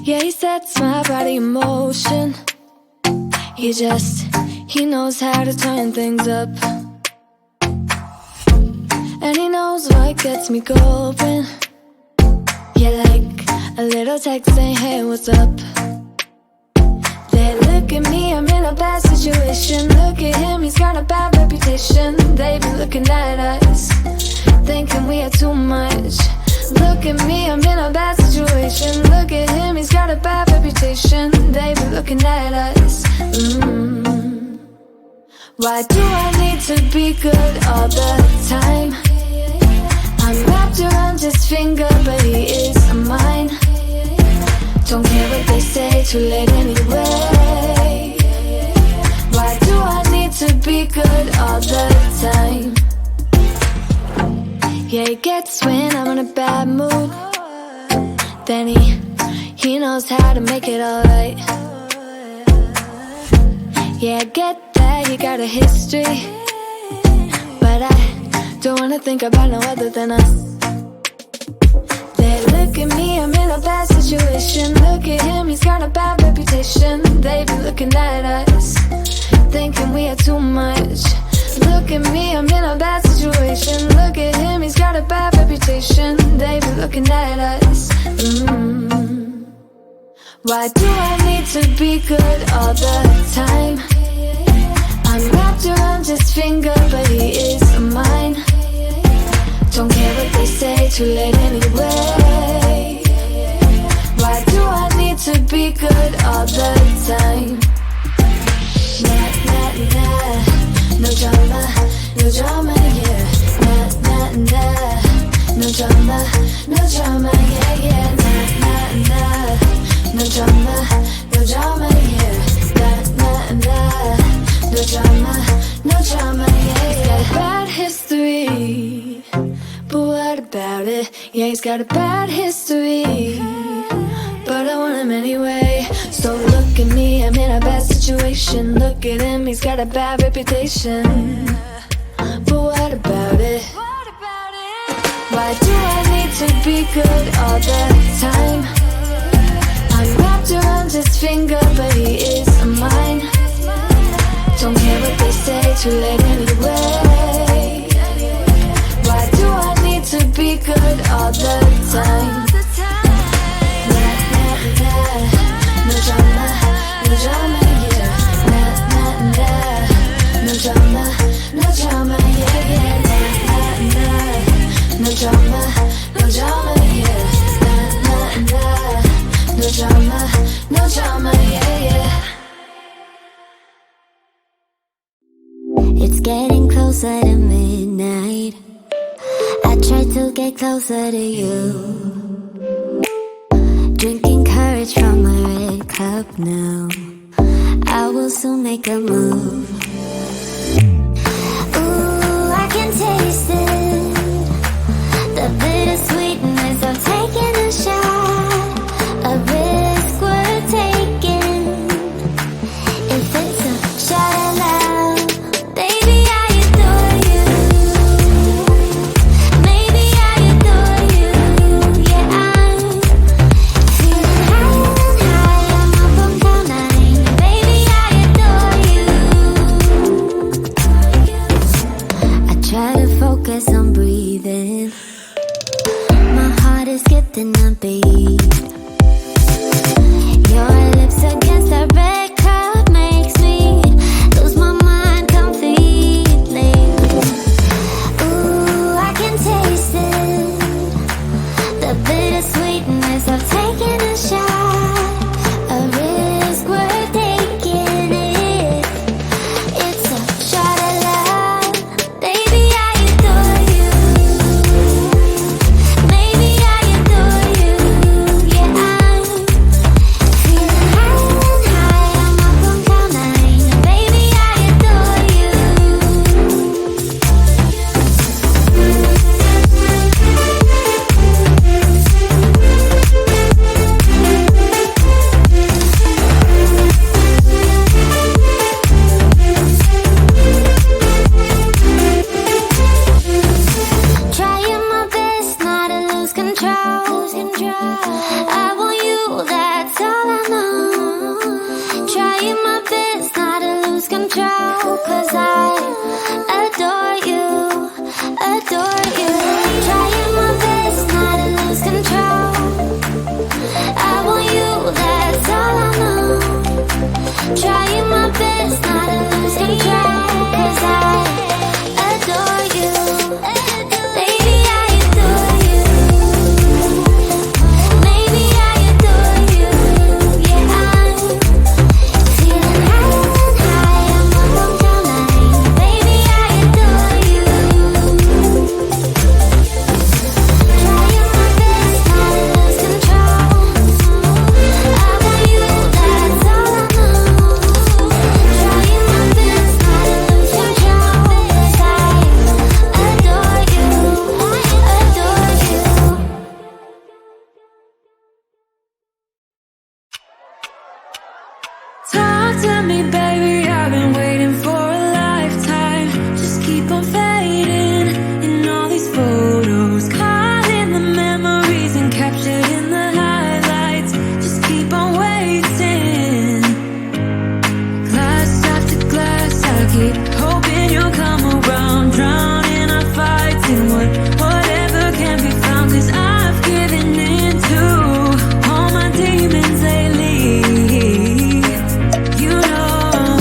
Yeah, he sets my body in motion. He knows how to turn things up. And he knows what gets me going. Yeah, like a little text saying, hey, what's up? They look at me, I'm in a bad situation. Look at him, he's got a bad reputation. They be looking at us, thinking we are too much. Look at me, I'm in a bad situation. Look at him, he's got a bad reputation. They be looking at us. Why do I need to be good all the time? I'm wrapped around his finger, but he is mine. Don't care what they say, too late anyway. Why do I need to be good all the time? Yeah, he gets when I'm in a bad mood. Then he knows how to make it alright. Yeah, I get that you got a history, but I don't wanna think about no other than us. They look at me, I'm in a bad situation. Look at him, he's got a bad reputation. They be looking at us, thinking we are too much. Look at me, I'm in a bad situation. Look at him, he's got a bad reputation. They be looking at us. Why do I need to be good all the time? I'm wrapped around his finger, but he is mine. Don't care what they say, too late anyway. Why do I need to be good all the time? Nah, nah, nah. No drama, no drama, yeah. Nah, nah, nah. No drama, no drama, yeah, yeah. Nah, nah, nah. No drama, no drama, yeah. Nah, nah, nah. No drama, no drama, yeah, yeah. Bad history, but what about it? Yeah, he's got a bad history, but I want him anyway. So look at me, I'm in a bad situation. Look at him, he's got a bad reputation, but what about it? Why do I need to be good all the time? I'm wrapped around his finger, but he is mine. Don't care what they say, too late anyway. Why do I need to be good all the time? Nah, nah, nah. No drama, no drama, yeah. Nah, nah, nah. No drama, no drama, yeah, yeah. Nah, nah, nah. No drama, no drama, yeah. Nah, nah, nah. No drama, no drama, yeah, yeah. It's getting closer to midnight. I try to get closer to you. Drinking courage from my red cup now. I will soon make a move. Ooh, I can taste it. The bittersweetness of taking a shot. A risk worth taking. If it's a shot of love, baby, I adore you. Maybe I adore you. Yeah, I'm feeling high. I'm up on cloud nine. Baby, I adore you. I try to focus on breathing. My heart is skipping a beat. Your lips against the red cup makes me lose my mind completely. Ooh, I can taste it. The bittersweetness of taking a shot. A risk worth taking it. It's a shot of love. Baby, I adore you. Maybe I adore you. Yeah, I'm feeling high. I'm up on cloud nine. Baby, I adore you. Trying my best not to lose control. I want you that's all I know. Trying my best not to lose control, 'cause I adore you, adore you. Trying my best not to lose control. I want you, that's all I know. Trying my best not to lose control, 'cause I adore you. Baby, I adore you. Maybe I adore you. Yeah, I'm feeling higher and higher, I'm on cloud nine. Baby, I adore you. Trying my best not to lose control. I want you, that's all I know. Trying my best not to lose control, 'cause I adore you, adore you. Talk to me, baby, I've been waiting for a lifetime. Just keep on fading in all these photos, caught in the memories and captured in the highlights. Just keep on waiting. Glass after glass, I keep hoping you'll come around. Drowning our fights in whatever can be found, 'cause I've given in to all my demons lately. You know,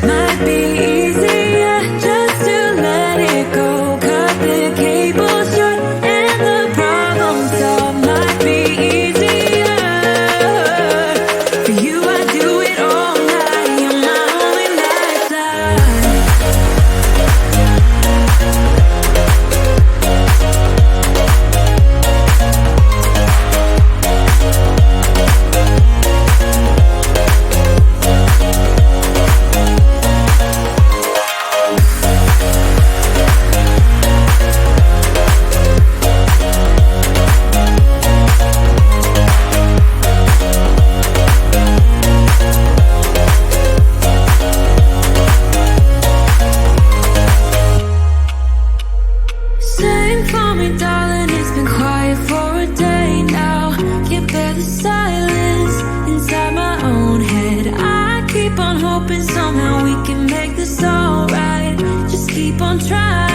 might be easier just to let it go. Cut the cable short and the problem solved. Might be easier for you. I do it all night. You're my only lifeline. Sing for me, darling, it's been quiet for a day now. Can't bear the silence inside my own head. I keep on hoping somehow we can make this alright. Just keep on trying.